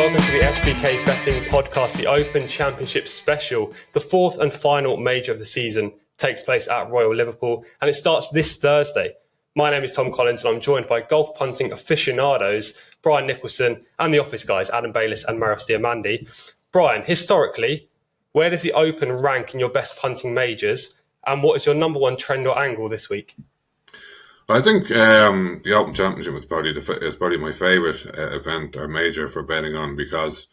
welcome to the SBK Betting Podcast, the Open Championship Special. The fourth and final major of the season takes place at Royal Liverpool, and it starts this Thursday. My name is Tom Collins, and I'm joined by golf punting aficionados Bryan Nicholson and the office guys Adam Baylis and Diamandi. Bryan, historically, where does the Open rank in your best punting majors, and what is your number one trend or angle this week? I think the Open Championship is probably my favourite event or major for betting on, because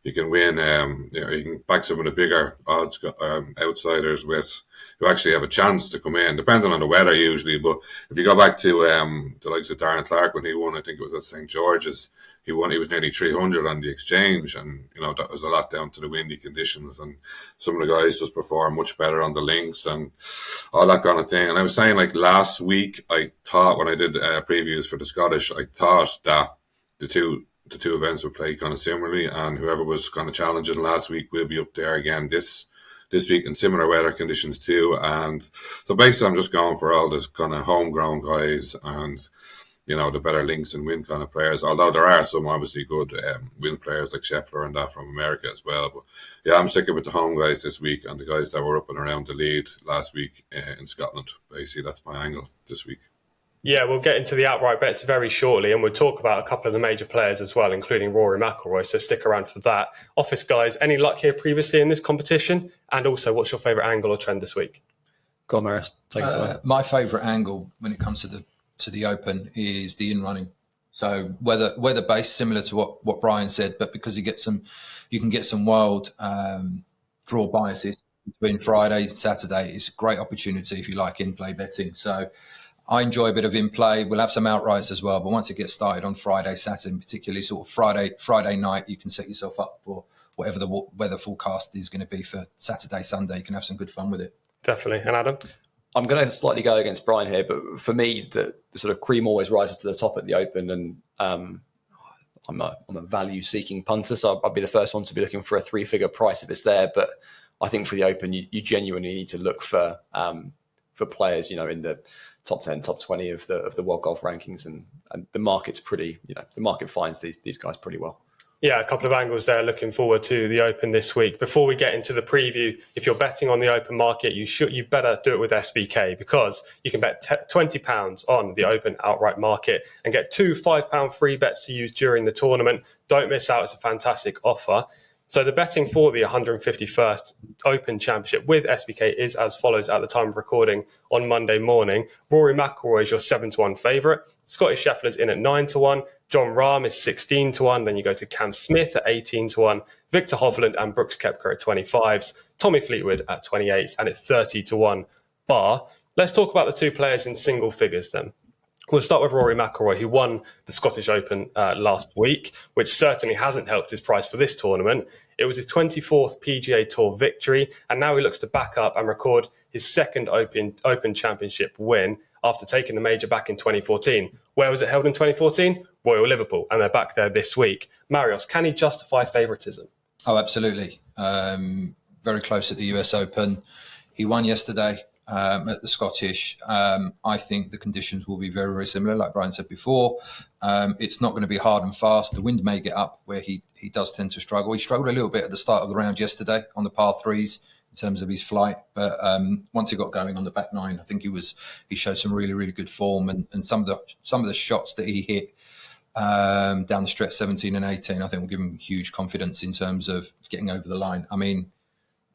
you can win. You can back some of the bigger odds outsiders who actually have a chance to come in, depending on the weather usually. But if you go back to the likes of Darren Clark when he won, I think it was at St George's. He won. He was nearly 300 on the exchange, and that was a lot down to the windy conditions. And some of the guys just perform much better on the links and all that kind of thing. And I was saying, like last week, I thought when I did previews for the Scottish, I thought that the two events would play kind of similarly, and whoever was kind of challenging last week will be up there again this week in similar weather conditions too. And so basically, I'm just going for all this kind of homegrown guys and the better links and win kind of players, although there are some obviously good win players like Scheffler and that from America as well. But yeah, I'm sticking with the home guys this week and the guys that were up and around the lead last week in Scotland. Basically, that's my angle this week. Yeah, we'll get into the outright bets very shortly, and we'll talk about a couple of the major players as well, including Rory McIlroy, so stick around for that. Office guys, any luck here previously in this competition? And also, what's your favourite angle or trend this week? Go on, Maris. Take us away. My favourite angle when it comes to the Open is the in-running. So weather based, similar to what Bryan said, but because you can get some wild draw biases between Friday and Saturday. It's a great opportunity if you like in-play betting. So I enjoy a bit of in-play. We'll have some outrights as well, but once it gets started on Friday, Saturday, particularly sort of Friday night, you can set yourself up for whatever the weather forecast is going to be for Saturday, Sunday. You can have some good fun with it. Definitely. And Adam? I'm going to slightly go against Bryan here, but for me, the sort of cream always rises to the top at the Open, and I'm a value-seeking punter, so I'll be the first one to be looking for a three-figure price if it's there. But I think for the Open, you genuinely need to look for players, in the top 10, top 20 of the World Golf rankings, and the market's pretty, the market finds these guys pretty well. Yeah, a couple of angles there. Looking forward to the Open this week. Before we get into the preview, if you're betting on the Open market, you better do it with SBK, because you can bet £20 on the Open outright market and get two £5 free bets to use during the tournament. Don't miss out. It's a fantastic offer. So the betting for the 151st Open Championship with SBK is as follows at the time of recording on Monday morning. Rory McIlroy is your 7-1 favourite. Scottie Scheffler's in at 9-1. John Rahm is 16-1. Then you go to Cam Smith at 18-1. Victor Hovland and Brooks Koepka at 25s. Tommy Fleetwood at 28 and at 30-1 bar. Let's talk about the two players in single figures then. We'll start with Rory McIlroy, who won the Scottish Open last week, which certainly hasn't helped his price for this tournament. It was his 24th PGA Tour victory, and now he looks to back up and record his second Open Championship win after taking the major back in 2014. Where was it held in 2014? Royal Liverpool, and they're back there this week. Marios, can he justify favouritism? Oh, absolutely. Very close at the US Open. He won yesterday. At the Scottish, I think the conditions will be very, very similar. Like Bryan said before, it's not going to be hard and fast. The wind may get up where he does tend to struggle. He struggled a little bit at the start of the round yesterday on the par threes in terms of his flight, but once he got going on the back nine, I think he showed some really, really good form, and some of the shots that he hit down the stretch 17 and 18, I think will give him huge confidence in terms of getting over the line. I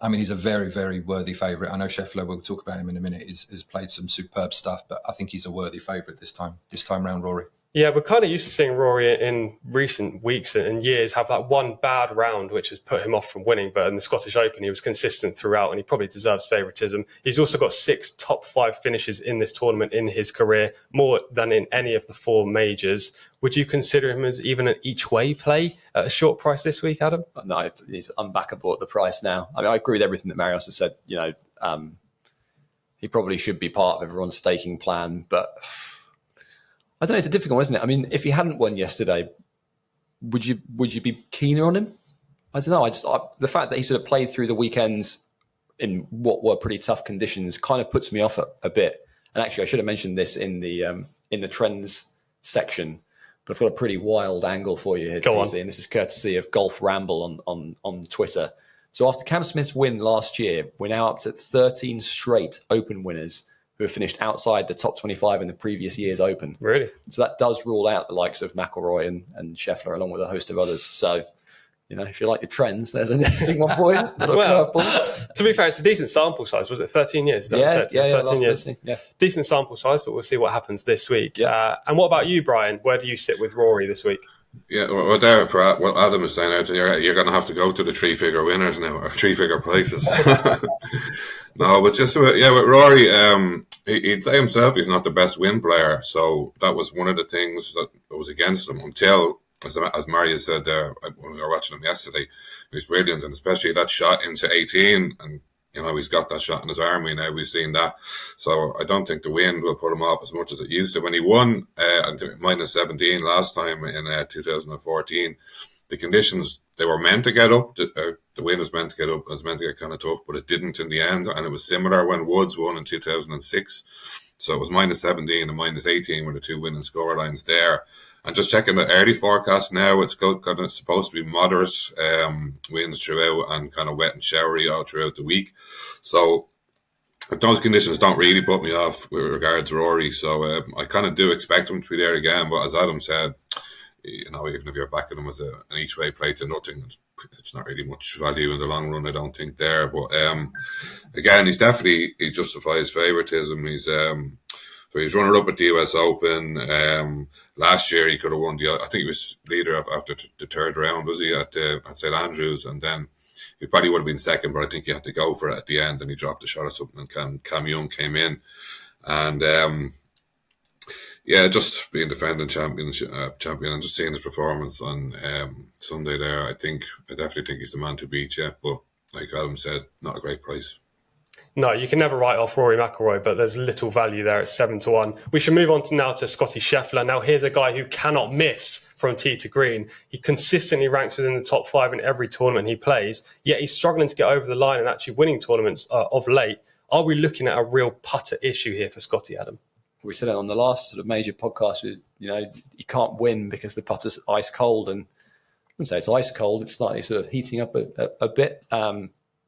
mean, he's a very, very worthy favourite. I know Scheffler, we'll talk about him in a minute, has played some superb stuff, but I think he's a worthy favourite this time round, Rory. Yeah, we're kind of used to seeing Rory in recent weeks and years have that one bad round which has put him off from winning. But in the Scottish Open, he was consistent throughout, and he probably deserves favouritism. He's also got 6 top 5 finishes in this tournament in his career, more than in any of the 4 majors. Would you consider him as even an each-way play at a short price this week, Adam? No, he's unbackable at the price now. I mean, I agree with everything that Marios has said. He probably should be part of everyone's staking plan, but I don't know, it's a difficult one, isn't it? I mean, if he hadn't won yesterday, would you be keener on him? I don't know. The fact that he sort of played through the weekends in what were pretty tough conditions kind of puts me off a bit. And actually, I should have mentioned this in the trends section. But I've got a pretty wild angle for you here, TC, and this is courtesy of Golf Ramble on Twitter. So after Cam Smith's win last year, we're now up to 13 straight Open winners who have finished outside the top 25 in the previous year's Open. Really? So that does rule out the likes of McIlroy and Scheffler, along with a host of others. So, if you like your trends, there's an interesting one for you. Well, to be fair, it's a decent sample size. Was it 13 years? Yeah, 13 years. 13, yeah. Decent sample size, but we'll see what happens this week. And what about you, Brian? Where do you sit with Rory this week? Yeah, well, there for what Adam is saying out there, you're going to have to go to the 3-figure winners now, or 3-figure prices. No, but just with Rory, he'd say himself he's not the best win player, so that was one of the things that was against him until, as Marius said there when we were watching him yesterday, he was brilliant, and especially that shot into 18, and he's got that shot in his army now. We've seen that. So I don't think the wind will put him off as much as it used to. When he won minus 17 last time in 2014, the conditions, they were meant to get up. The wind was meant to get up. It was meant to get kind of tough, but it didn't in the end. And it was similar when Woods won in 2006. So it was minus 17 and minus 18 were the two winning score lines there. And just checking the early forecast now, it's supposed to be moderate winds throughout and kind of wet and showery all throughout the week. So those conditions don't really put me off with regards to Rory. So I kind of do expect him to be there again. But as Adam said, even if you're backing him as an each-way play to nothing, it's not really much value in the long run, I don't think, there. But again, he justifies favouritism. So he's runner-up at the US Open. Last year he could have won I think he was leader after the third round, was he, at St Andrews, and then he probably would have been second, but I think he had to go for it at the end, and he dropped a shot or something, and Cam Young came in, and just being defending champion, and just seeing his performance on Sunday there, I definitely think he's the man to beat. Yeah, but like Adam said, not a great price. No, you can never write off Rory McIlroy, but there's little value there at 7-1. We should move on now to Scottie Scheffler. Now, here's a guy who cannot miss from tee to green. He consistently ranks within the top 5 in every tournament he plays, yet he's struggling to get over the line and actually winning tournaments of late. Are we looking at a real putter issue here for Scottie, Adam? We said it on the last sort of major podcast. You can't win because the putter's ice cold, and I wouldn't say it's ice cold. It's slightly sort of heating up a bit.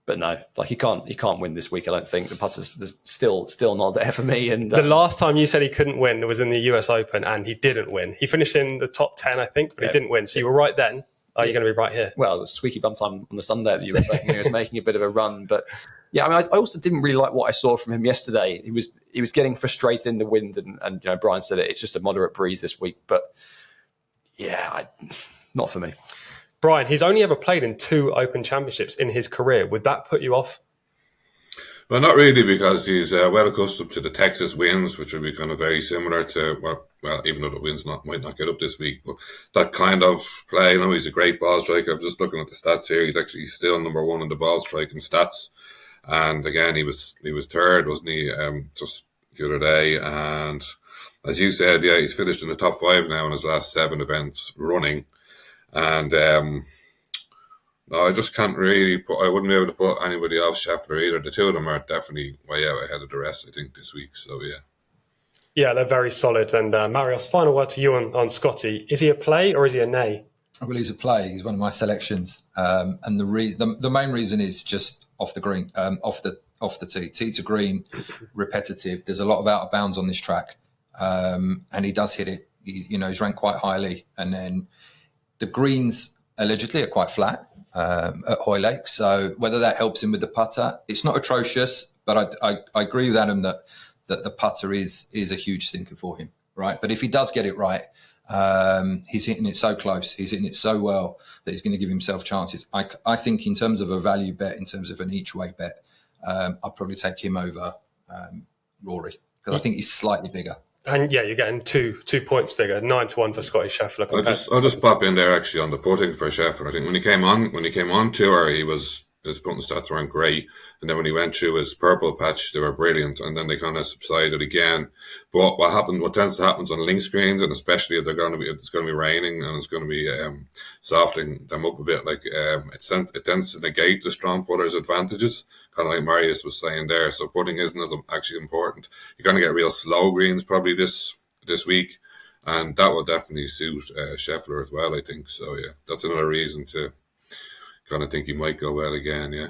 But no, he can't win this week. I don't think the putter's still not there for me. And the last time you said he couldn't win was in the US Open, and he didn't win. He finished in the top 10, I think, but he didn't win. So you were right then. Are you going to be right here? Well, it was squeaky bum time on the Sunday at the US Open. He was making a bit of a run, but yeah, I also didn't really like what I saw from him yesterday. He was getting frustrated in the wind, and Bryan said it's just a moderate breeze this week. But yeah, not for me. Bryan, he's only ever played in 2 Open Championships in his career. Would that put you off? Well, not really, because he's well accustomed to the Texas winds, which would be kind of very similar to, well, even though the winds might not get up this week, but that kind of play. He's a great ball striker. I'm just looking at the stats here. He's still number 1 in the ball striking stats. And again, he was third, wasn't he, just the other day. And as you said, yeah, he's finished in the top 5 now in his last 7 events running. And no, I just can't really I wouldn't be able to put anybody off Scheffler either. The two of them are definitely way out ahead of the rest, I think, this week. So, yeah. Yeah, they're very solid. And Marius, final word to you on Scottie. Is he a play or is he a nay? Well, he's a play. He's one of my selections. And the main reason is just off the green, off the tee to green, repetitive. There's a lot of out of bounds on this track. And he does hit it. He's ranked quite highly. And then the greens allegedly are quite flat at Hoylake. So whether that helps him with the putter, it's not atrocious, but I agree with Adam that the putter is a huge stinker for him, right? But if he does get it right, he's hitting it so close, he's hitting it so well that he's going to give himself chances. I think in terms of a value bet, in terms of an each-way bet, I'd probably take him over Rory, because I think he's slightly bigger. And yeah, you're getting two points bigger, 9-1 for Scottie Scheffler. I'll just pop in there actually on the putting for Scheffler. I think when he came on tour, his putting stats weren't great, and then when he went through his purple patch, they were brilliant, and then they kind of subsided again. But what tends to happen on links greens, and especially if it's going to be raining and it's going to be softening them up a bit, it tends to negate the strong putters' advantages, kind of like Marius was saying there. So putting isn't as actually important. You're going to get real slow greens probably this week. And that will definitely suit Scheffler as well, I think. So, yeah, that's another reason to kind of think he might go well again, yeah.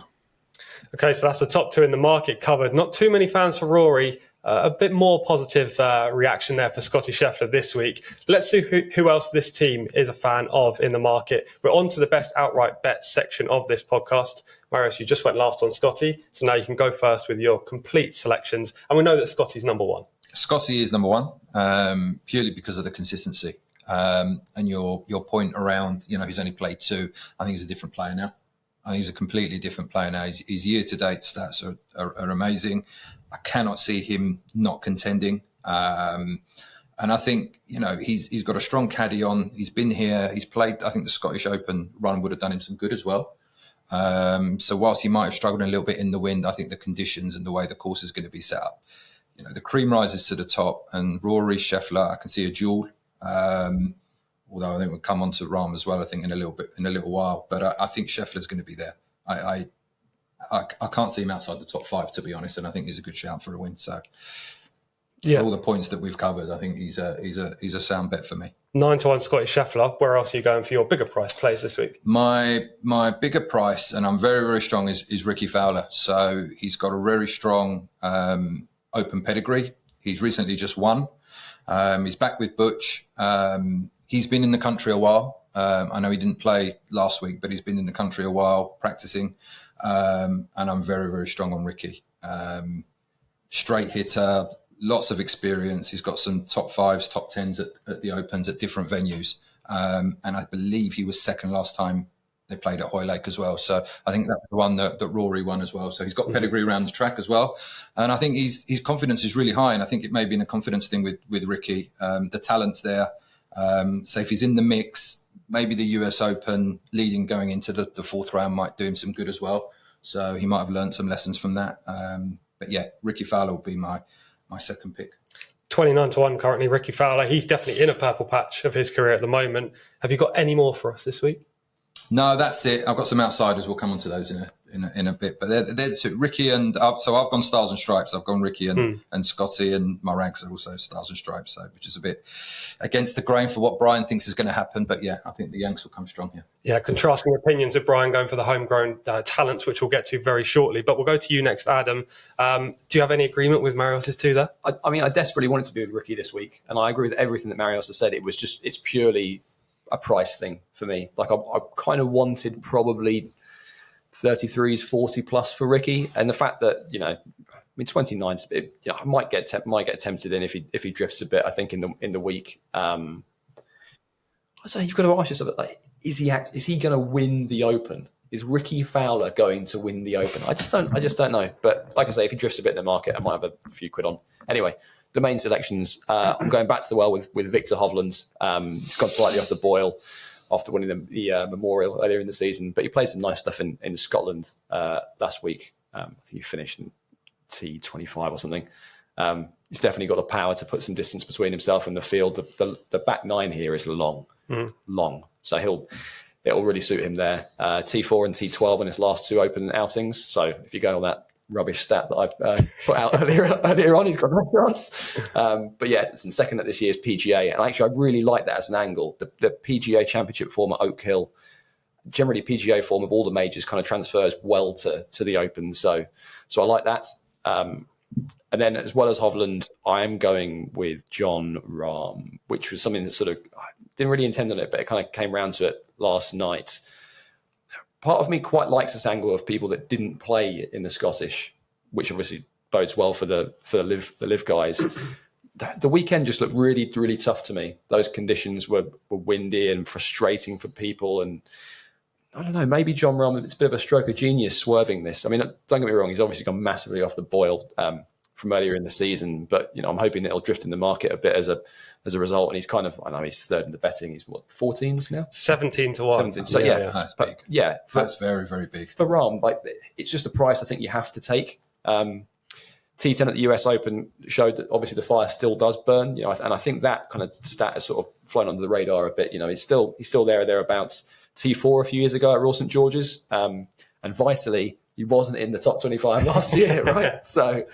Okay, so that's the top two in the market covered. Not too many fans for Rory. A bit more positive reaction there for Scottie Scheffler this week. Let's see who else this team is a fan of in the market. We're on to the best outright bets section of this podcast. Marius, you just went last on Scottie, so now you can go first with your complete selections. And we know that Scottie's number one. Scottie is number one, purely because of the consistency. And your point around, he's only played two. I think he's a different player now. I think he's a completely different player now. His year-to-date stats are amazing. I cannot see him not contending. And I think, he's got a strong caddy on. He's been here. He's played, I think the Scottish Open run would have done him some good as well. So whilst he might have struggled a little bit in the wind, I think the conditions and the way the course is going to be set up, the cream rises to the top, and Rory, Scheffler, I can see a duel. Although I think we'll come on to Rahm as well, I think in a little while. But I think Scheffler's going to be there. I can't see him outside the top five, to be honest, and I think he's a good shout for a win. So for all the points that we've covered, I think he's a sound bet for me. 9-1 Scottie Scheffler. Where else are you going for your bigger price plays this week? My bigger price, and I'm very, very strong, is Ricky Fowler. So he's got a very strong Open pedigree. He's recently just won. He's back with Butch. He's been in the country a while. I know he didn't play last week, but he's been in the country a while practicing. And I'm very, very strong on Ricky. Straight hitter, lots of experience. He's got some top fives, top tens at the Opens at different venues. And I believe he was second last time they played at Hoylake as well. So I think that's the one that Rory won as well. So he's got pedigree around the track as well. And I think his confidence is really high. And I think it may be a confidence thing with Ricky. The talent's there. So if he's in the mix, maybe the US Open leading going into the fourth round might do him some good as well. So he might have learned some lessons from that. But yeah, Ricky Fowler will be my second pick. 29-1 currently, Ricky Fowler. He's definitely in a purple patch of his career at the moment. Have you got any more for us this week? No, that's it. I've got some outsiders. We'll come on to those in a bit. But they're two. Ricky and I've gone Stars and Stripes. I've gone Ricky and Scottie, and my rags are also Stars and Stripes. So which is a bit against the grain for what Bryan thinks is going to happen. But yeah, I think the Yanks will come strong here. Yeah, contrasting opinions with Bryan going for the homegrown talents, which we'll get to very shortly. But we'll go to you next, Adam. Do you have any agreement with Marius's two there? I mean, I desperately wanted to be with Ricky this week, and I agree with everything that Marius has said. It's purely a price thing for me. Like I kind of wanted probably 33s, 40 plus for Ricky, and the fact that 29. I might get tempted in if he drifts a bit. I think in the week. I say you've got to ask yourself, like, is he going to win the Open? Is Ricky Fowler going to win the Open? I just don't know. But like I say, if he drifts a bit in the market, I might have a few quid on. Anyway, the main selections, I'm going back to the well with Victor Hovland. He's gone slightly off the boil after winning the Memorial earlier in the season, but he played some nice stuff in Scotland last week. I think he finished in T25 or something. He's definitely got the power to put some distance between himself and the field. The back nine here is long, so it'll really suit him there. T4 and T12 in his last two Open outings. So if you go on that rubbish stat that I've put out earlier on, he's got no chance. But yeah, it's in second at this year's PGA. And actually, I really like that as an angle. The PGA Championship form at Oak Hill, generally PGA form of all the majors kind of transfers well to the Open. So I like that. And then as well as Hovland, I am going with Jon Rahm, which was something that sort of, I didn't really intend on it, but it kind of came round to it last night. Part of me quite likes this angle of people that didn't play in the Scottish, which obviously bodes well for the live guys. The weekend just looked really, really tough to me. Those conditions were windy and frustrating for people. And I don't know, maybe Jon Rahm, it's a bit of a stroke of genius swerving this. I mean, don't get me wrong, he's obviously gone massively off the boil from earlier in the season, but I'm hoping that it'll drift in the market a bit as a result. And he's kind of, I know he's third in the betting. He's what, 14s now? 17-1. 17. So that's big. Yeah, that's very, very big. For Rahm, like, it's just a price I think you have to take. T10 at the US Open showed that obviously the fire still does burn, and I think that kind of stat has sort of flown under the radar a bit. He's still there or thereabouts. T4 a few years ago at Royal St George's, and vitally, he wasn't in the top 25 last year, right? So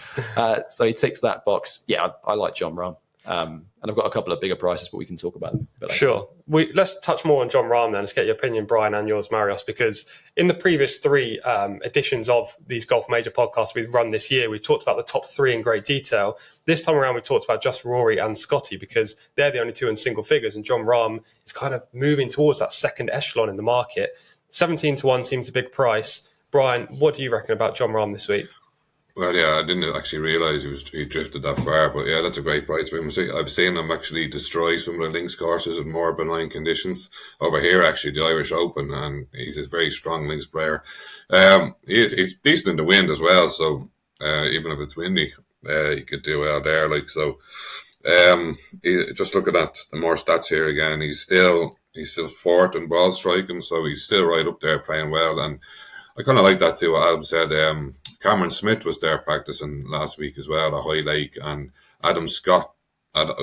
he ticks that box. Yeah, I like Jon Rahm. And I've got a couple of bigger prices, but we can talk about them a bit later. Sure. Let's touch more on Jon Rahm then. Let's get your opinion, Bryan, and yours, Marios, because in the previous 3 editions of these Golf Major podcasts we've run this year, we've talked about the top 3 in great detail. This time around, we've talked about just Rory and Scottie because they're the only 2 in single figures, and Jon Rahm is kind of moving towards that second echelon in the market. 17-1 seems a big price. Bryan, what do you reckon about Jon Rahm this week? Well, yeah, I didn't actually realise he drifted that far, but yeah, that's a great price for him. I've seen him actually destroy some of the links courses in more benign conditions. Over here, actually, the Irish Open, and he's a very strong links player. He's decent in the wind as well, so even if it's windy, he could do well there. Just looking at the more stats here again, he's still 4th in ball striking, so he's still right up there playing well, and I kind of like that too. What Adam said, Cameron Smith was there practicing last week as well at Hoylake, and Adam Scott,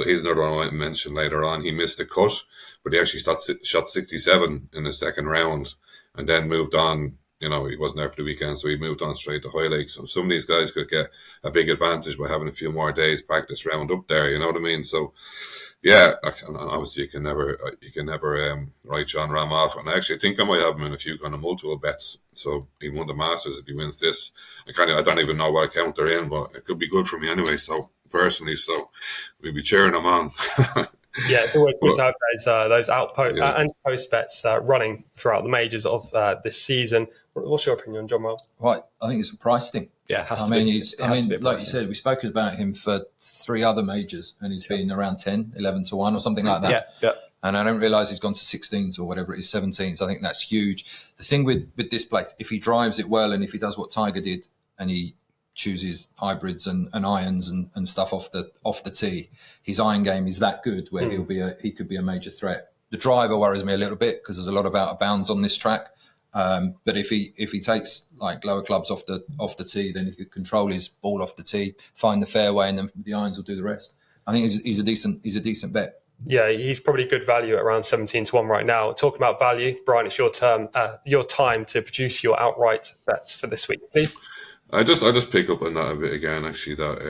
he's another one I might mention later on. He missed a cut, but he actually shot 67 in the second round and then moved on. He wasn't there for the weekend, so he moved on straight to Hoylake. So some of these guys could get a big advantage by having a few more days practice round up there, you know what I mean? So yeah, obviously you can never write Jon Rahm off, and I actually think I might have him in a few kind of multiple bets. So he won the Masters. If he wins this, I don't even know what account they're in, but it could be good for me anyway. So personally, we'll be cheering him on. Yeah, it's always good to have those and post bets running throughout the majors of this season. What's your opinion on Jon Rahm? Right, I think it's a price thing. Yeah, it has to be. Like you said, we've spoken about him for 3 other majors, and he's been around 10, 11-1 or something like that. Yeah. And I don't realise he's gone to 16s or whatever it is, 17s. I think that's huge. The thing with this place, if he drives it well and if he does what Tiger did and he chooses hybrids and irons and stuff off the tee, his iron game is that good where he could be a major threat. The driver worries me a little bit because there's a lot of out of bounds on this track. But if he takes like lower clubs off the tee, then he could control his ball off the tee, find the fairway, and then the irons will do the rest. I think he's a decent bet. Yeah, he's probably good value at around 17-1 right now. Talking about value, Bryan, it's your time to produce your outright bets for this week, please. I just pick up on that a bit again. Actually, that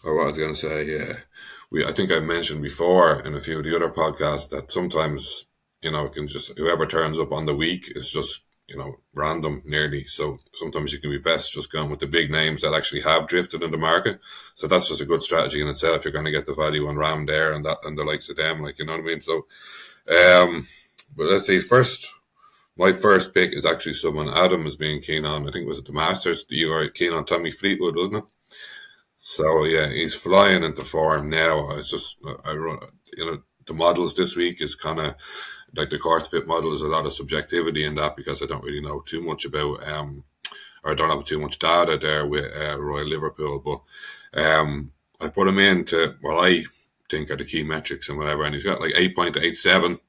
or what I was going to say. Yeah, I think I mentioned before in a few of the other podcasts that sometimes it can just whoever turns up on the week is just random nearly. So sometimes you can be best just going with the big names that actually have drifted in the market. So that's just a good strategy in itself. You're going to get the value on Rahm there and the likes of them, you know what I mean? So, but let's see. My first pick is actually someone Adam was being keen on. I think it was at the Masters. You were keen on Tommy Fleetwood, wasn't it? So yeah, he's flying into form now. It's just the models this week is kind of like the course fit model is a lot of subjectivity in that because I don't really know too much about or I don't have too much data there with Royal Liverpool, but I put him into what I think are the key metrics and whatever, and he's got 8.87,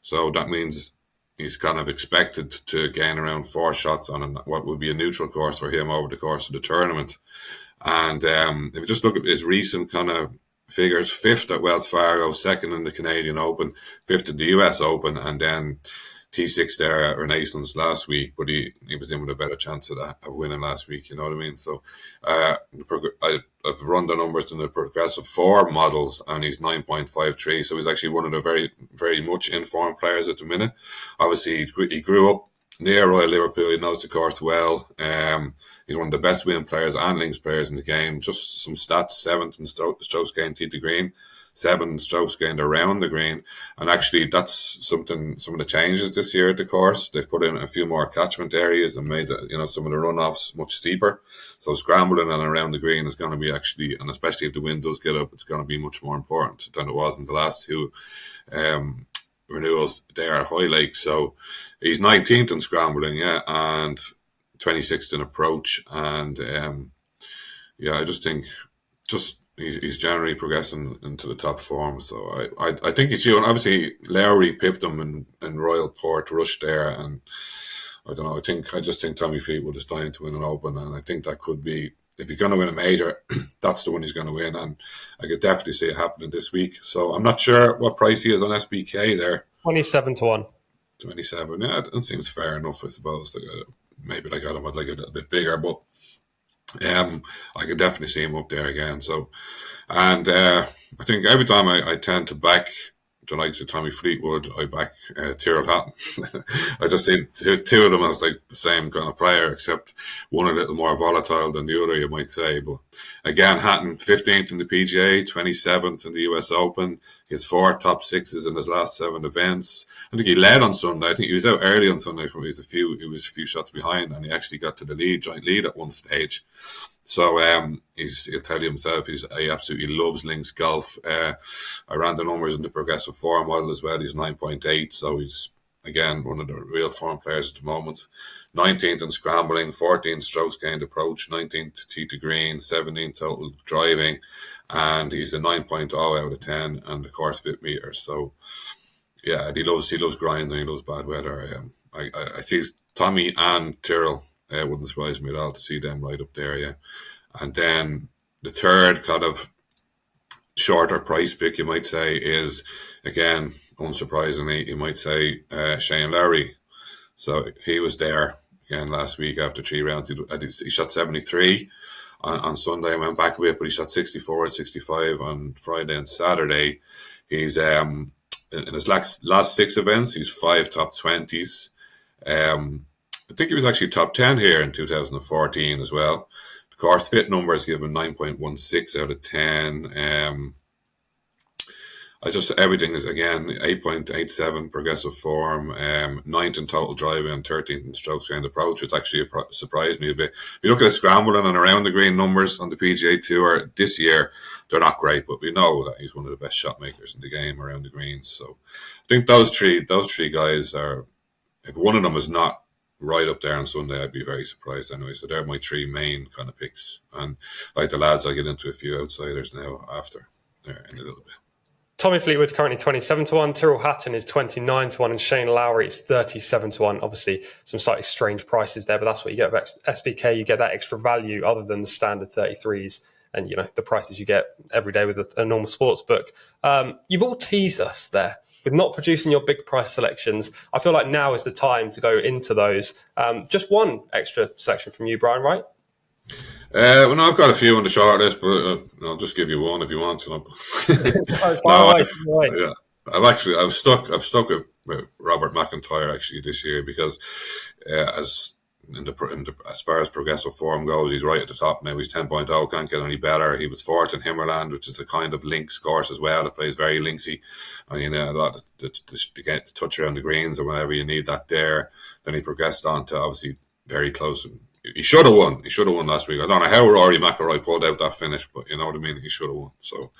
so that means he's kind of expected to gain around 4 shots on what would be a neutral course for him over the course of the tournament. And if you just look at his recent kind of figures, 5th at Wells Fargo, 2nd in the Canadian Open, 5th at the US Open, and then T6 there at Renaissance last week, but he was in with a better chance of winning last week, you know what I mean? So I've run the numbers in the Progressive 4 models, and he's 9.53, so he's actually one of the very, very much informed players at the minute. Obviously, he grew up near Royal Liverpool, he knows the course well. He's one of the best win players and links players in the game. Just some stats: 7th in strokes gained tee to green, 7 strokes gained around the green. And actually, that's some of the changes this year at the course. They've put in a few more catchment areas and made some of the runoffs much steeper. So scrambling and around the green is going to be actually, and especially if the wind does get up, it's going to be much more important than it was in the last 2 renewals there at Hoylake. So he's 19th in scrambling, and 26th in approach, and I just think he's generally progressing into the top form. So I think he's due. And obviously Lowry pipped him in Royal Port Rush there, and I don't know. I just think Tommy Fleetwood is dying to win an Open, and I think that could be, if he's going to win a major, that's the one he's going to win, and I could definitely see it happening this week. So I'm not sure what price he is on SBK there. 27-1. 27, yeah, that seems fair enough, I suppose. Maybe I got him at a little bit bigger, but I could definitely see him up there again. So, and I think every time I tend to back the likes of Tommy Fleetwood, I back Tyrrell Hatton. I just see two of them as like the same kind of player, except one a little more volatile than the other, you might say. But again, Hatton 15th in the PGA, 27th in the US Open. He has 4 top 6s in his last 7 events. I think he led on Sunday. I think he was out early on Sunday. He was a few shots joint and he actually got to the joint lead at one stage. So he'll tell you himself, he absolutely loves links golf. I ran the numbers in the progressive form model as well. He's 9.8, so he's, again, one of the real form players at the moment. 19th in scrambling, 14th strokes gained approach, 19th tee to green, 17th total driving, and he's a 9.0 out of 10 and the course fit meter. So, yeah, he loves grinding, he loves bad weather. I see Tommy and Tyrrell. It wouldn't surprise me at all to see them right up there, yeah. And then the third kind of shorter price pick, you might say, is, again, unsurprisingly, you might say Shane Lowry. So he was there, again, last week after 3 rounds. He shot 73 on Sunday. I went back a bit, but he shot 64 and 65 on Friday and Saturday. He's, in his last 6 events, he's 5 top 20s. I think he was actually top 10 here in 2014 as well. The course fit numbers give him 9.16 out of 10. Everything is, again, 8.87 progressive form, 9th in total driving and 13th in strokes gained approach, which actually surprised me a bit. If you look at the scrambling and around the green numbers on the PGA Tour this year, they're not great, but we know that he's one of the best shot makers in the game around the greens. So I think those three guys are, if one of them is not right up there on Sunday, I'd be very surprised anyway. So they're my 3 main kind of picks. And like the lads, I'll get into a few outsiders now after in a little bit. Tommy Fleetwood's currently 27-1, Tyrrell Hatton is 29-1, and Shane Lowry is 37-1. Obviously, some slightly strange prices there, but that's what you get with SBK. You get that extra value other than the standard 33s and, you know, the prices you get every day with a normal sports book. You've all teased us there with not producing your big price selections. I feel like now is the time to go into those. Just one extra selection from you, Bryan, right? Well, no, I've got a few on the short list, but I'll just give you one if you want to. I've stuck with Robert McIntyre actually this year because as far as progressive form goes, he's right at the top now. He's 10.0, can't get any better. He was 4th in Himmerland, which is a kind of links course as well. It plays very linksy, and you know, a lot to get the touch around the greens or whenever you need that there. Then he progressed on to obviously very close. And he should have won. He should have won last week. I don't know how Rory McIlroy pulled out that finish, but you know what I mean. He should have won. So,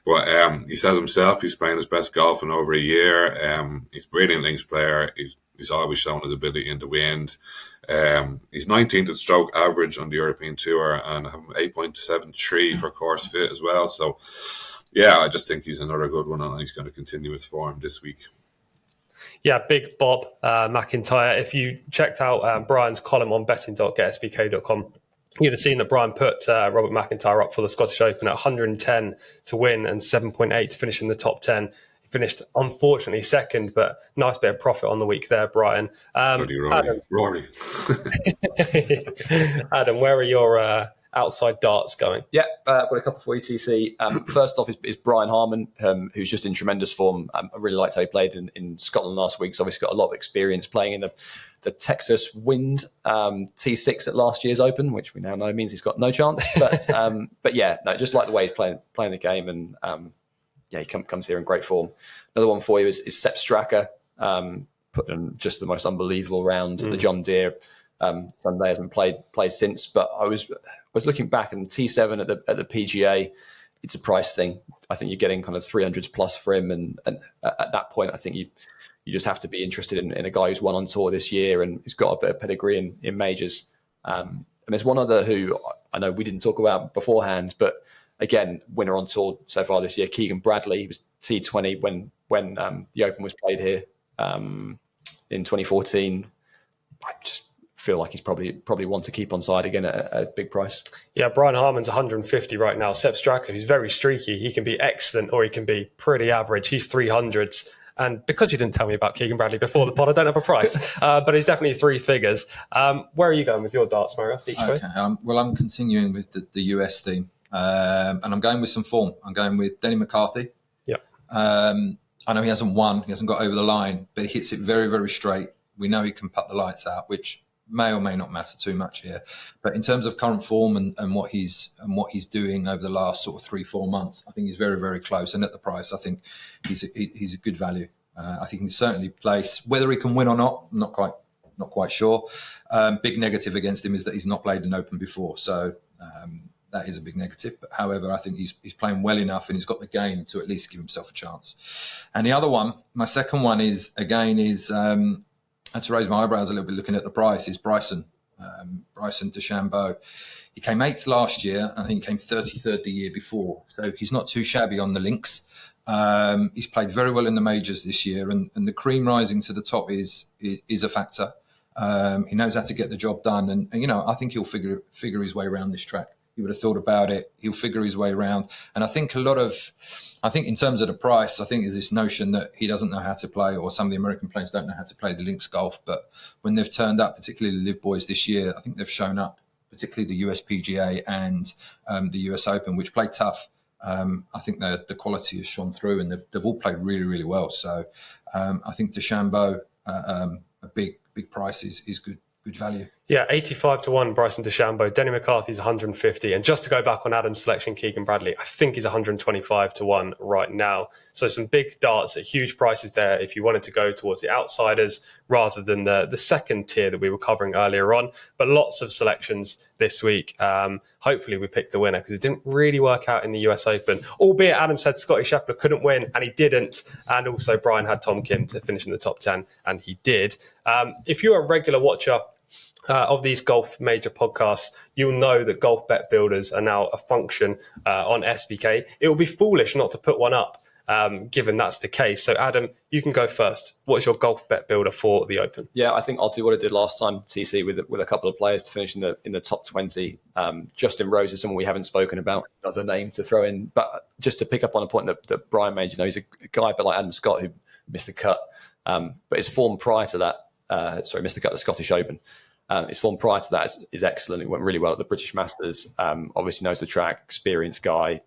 but he says himself he's playing his best golf in over a year. He's a brilliant links player. He's always shown his ability in the wind. He's 19th at stroke average on the European Tour and 8.73 for course fit as well. So, yeah, I just think he's another good one and he's going to continue his form this week. Yeah, big Bob McIntyre. If you checked out Bryan's column on betting.getsbk.com, you'd have seen that Bryan put Robert McIntyre up for the Scottish Open at 110 to win and 7.8 to finish in the top 10. Finished, unfortunately, second, but nice bit of profit on the week there, Bryan. Rory. Adam, where are your outside darts going? Yeah, got a couple for ETC. First off is Brian Harman, who's just in tremendous form. I really liked how he played in Scotland last week. He's obviously got a lot of experience playing in the Texas Wind T6 at last year's Open, which we now know means he's got no chance. But yeah, no, just like the way he's playing the game and. Yeah, he comes here in great form. Another one for you is Sepp Straka, putting just the most unbelievable round at the John Deere. Sunday hasn't played since, but I was looking back and the T7 at the PGA, it's a price thing. I think you're getting kind of 300s plus for him, and at that point, I think you just have to be interested in a guy who's won on tour this year and he's got a bit of pedigree in majors. And there's one other who I know we didn't talk about beforehand, but again, winner on tour so far this year, Keegan Bradley. He was T20 when the Open was played here in 2014. I just feel like he's probably one to keep on side again at a big price. Yeah, Brian Harman's 150 right now. Sepp Straka, who's very streaky, he can be excellent or he can be pretty average. He's 300s. And because you didn't tell me about Keegan Bradley before the pod, I don't have a price, but he's definitely three figures. Where are you going with your darts, Marius? Okay, well, I'm continuing with the US team, and I'm going with some form. I'm going with Denny McCarthy. Yeah. I know he hasn't won, he hasn't got over the line, but he hits it very, very straight. We know he can put the lights out, which may or may not matter too much here. But in terms of current form and what he's doing over the last sort of 3-4 months, I think he's very, very close. And at the price, I think he's a good value. I think he can certainly place. Whether he can win or not, I'm not quite sure. Big negative against him is that he's not played an Open before, so that is a big negative. But however, I think he's playing well enough, and he's got the game to at least give himself a chance. And the other one, my second one is I had to raise my eyebrows a little bit looking at the price, is Bryson DeChambeau. He came 8th last year. I think he came 33rd the year before. So he's not too shabby on the links. He's played very well in the majors this year, and the cream rising to the top is a factor. He knows how to get the job done, and I think he'll figure his way around this track. He would have thought about it. He'll figure his way around. And I think in terms of the price, I think there's this notion that he doesn't know how to play, or some of the American players don't know how to play the links golf. But when they've turned up, particularly the Live Boys this year, I think they've shown up, particularly the USPGA and the US Open, which played tough. I think the quality has shone through, and they've all played really, really well. So I think DeChambeau, a big price is good value. Yeah, 85 to 1, Bryson DeChambeau. Denny McCarthy's 150. And just to go back on Adam's selection, Keegan Bradley, I think he's 125 to 1 right now. So some big darts at huge prices there if you wanted to go towards the outsiders rather than the second tier that we were covering earlier on. But lots of selections this week. Hopefully we picked the winner, because it didn't really work out in the US Open. Albeit Adam said Scottie Scheffler couldn't win, and he didn't. And also Bryan had Tom Kim to finish in the top 10, and he did. If you're a regular watcher of these golf major podcasts, you'll know that golf bet builders are now a function on SBK. It would be foolish not to put one up, given that's the case. So Adam, you can go first. What's your golf bet builder for the Open? Yeah, I think I'll do what I did last time, TC, with a couple of players to finish in the top 20. Justin Rose is someone we haven't spoken about, another name to throw in. But just to pick up on a point that Bryan made, he's a guy a bit like Adam Scott who missed the cut. But his form prior to that, missed the cut at the Scottish Open. His form prior to that is excellent. He went really well at the British Masters. Obviously knows the track, experienced guy.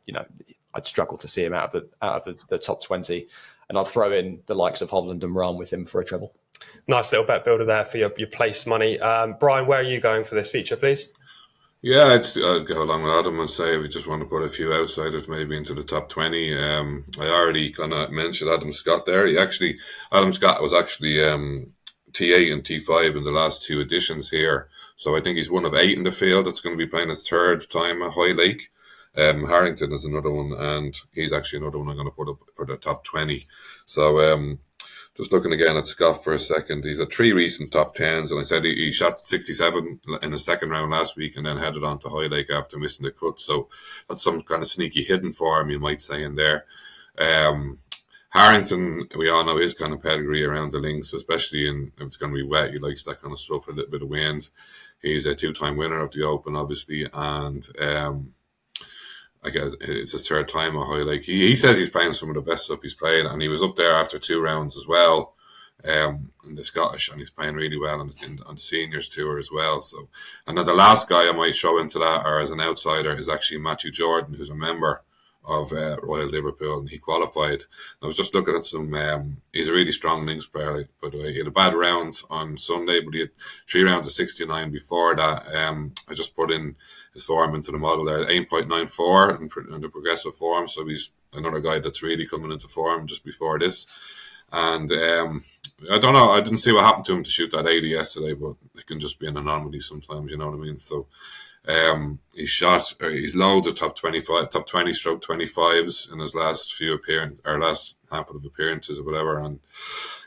I'd struggle to see him out of the top 20. And I'll throw in the likes of Hovland and Rahn with him for a treble. Nice little bet builder there for your place money. Bryan, where are you going for this feature, please? Yeah, I'd go along with Adam and say we just want to put a few outsiders maybe into the top 20. I already kind of mentioned Adam Scott there. Adam Scott was actually T8 and T5 in the last two editions here. So I think he's one of 8 in the field that's going to be playing his third time at Hoylake. Harrington is another one, and he's actually another one I'm going to put up for the top 20. So just looking again at Scott for a second, he's had 3 recent top 10s, and I said he shot 67 in the second round last week and then headed on to Hoylake after missing the cut. So that's some kind of sneaky hidden form, you might say, in there. Harrington, we all know his kind of pedigree around the links, especially if it's going to be wet. He likes that kind of stuff, a little bit of wind. He's a 2-time winner of the Open, obviously, and I guess it's his third time at Hoylake. He says he's playing some of the best stuff he's played, and he was up there after 2 rounds as well in the Scottish, and he's playing really well on the seniors tour as well. So, and then the last guy I might show into that, or as an outsider, is actually Matthew Jordan, who's a member of Royal Liverpool, and he qualified. I was just looking at some, he's a really strong links player, by the way. He had a bad round on Sunday, but he had 3 rounds of 69 before that. I just put in his form into the model there, 8.94 in the progressive form, so he's another guy that's really coming into form just before this. And I don't know, I didn't see what happened to him to shoot that 80 yesterday, but it can just be an anomaly sometimes, you know what I mean? So he's loads of top 20 stroke 25s in his last last handful of appearances or whatever, and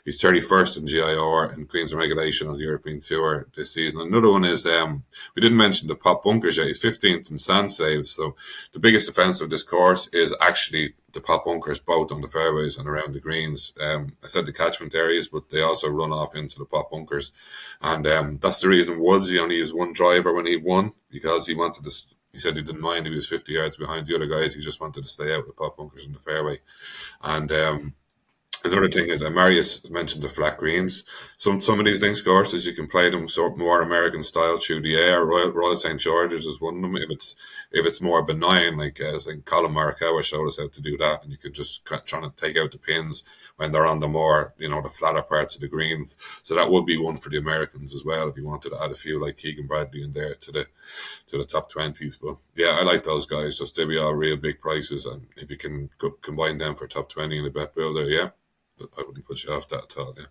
he's 31st in GIR and Queens and Regulation on the European Tour this season. Another one is we didn't mention the pop bunkers yet. He's 15th in sand saves, so the biggest offence of this course is actually the pop bunkers, both on the fairways and around the greens. I said the catchment areas, but they also run off into the pop bunkers, and that's the reason Woods, he only used one driver when he won, because he wanted to. He said he didn't mind if he was 50 yards behind the other guys. He just wanted to stay out of the pop bunkers in the fairway. And Another thing is, Marius mentioned the flat greens. Some of these links courses, you can play them sort of more American style through the air. Royal St George's is one of them. If it's more benign, like Colin Morikawa showed us how to do that, and you can just try to take out the pins when they're on the more, the flatter parts of the greens. So that would be one for the Americans as well, if you wanted to add a few like Keegan Bradley in there to the top 20s. But yeah, I like those guys. Just they'll be all real big prices, and if you can combine them for top 20 in a bet builder, yeah. I wouldn't put you off that at all, yeah.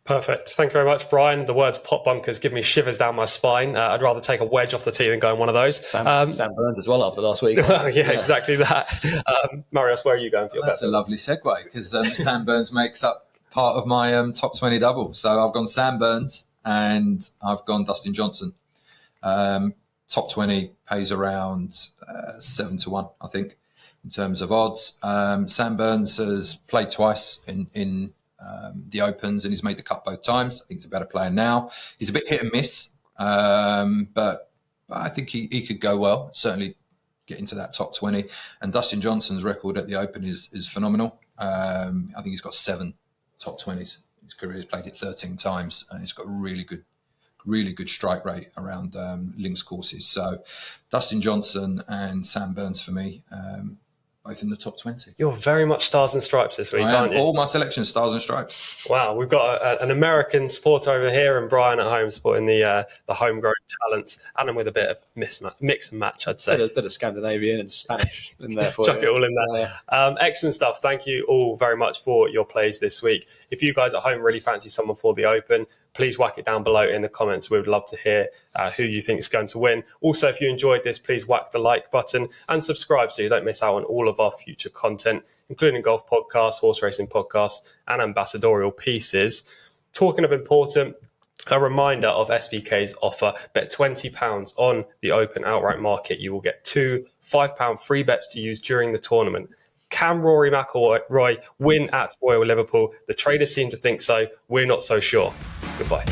Perfect. Thank you very much, Brian. The words pot bunkers give me shivers down my spine. I'd rather take a wedge off the tee than go in one of those. Sam Burns as well after last week. Yeah, exactly that. Marius, where are you going for your bet? That's a lovely segue, because Sam Burns makes up part of my top 20 double. So I've gone Sam Burns and I've gone Dustin Johnson. Top 20 pays around 7-1, I think, in terms of odds. Sam Burns has played twice in the Opens, and he's made the cut both times. I think he's a better player now. He's a bit hit and miss, but I think he could go well, certainly get into that top 20. And Dustin Johnson's record at the Open is phenomenal. I think he's got 7 top 20s in his career. He's played it 13 times, and he's got a really good strike rate around links courses. So Dustin Johnson and Sam Burns for me, both in the top 20. You're very much stars and stripes this week, aren't you? All my selections, stars and stripes. Wow, we've got an American supporter over here, and Brian at home supporting the homegrown talents, and with a bit of mix and match, I'd say. A bit of Scandinavian and Spanish in there. Chuck it all in there. Excellent stuff. Thank you all very much for your plays this week. If you guys at home really fancy someone for the Open, please whack it down below in the comments. We would love to hear who you think is going to win. Also, if you enjoyed this, please whack the like button and subscribe so you don't miss out on all of our future content, including golf podcasts, horse racing podcasts, and ambassadorial pieces. Talking of important, a reminder of SBK's offer. Bet £20 on the Open outright market. You will get 2 £5 free bets to use during the tournament. Can Rory McIlroy win at Royal Liverpool? The traders seem to think so. We're not so sure. Goodbye.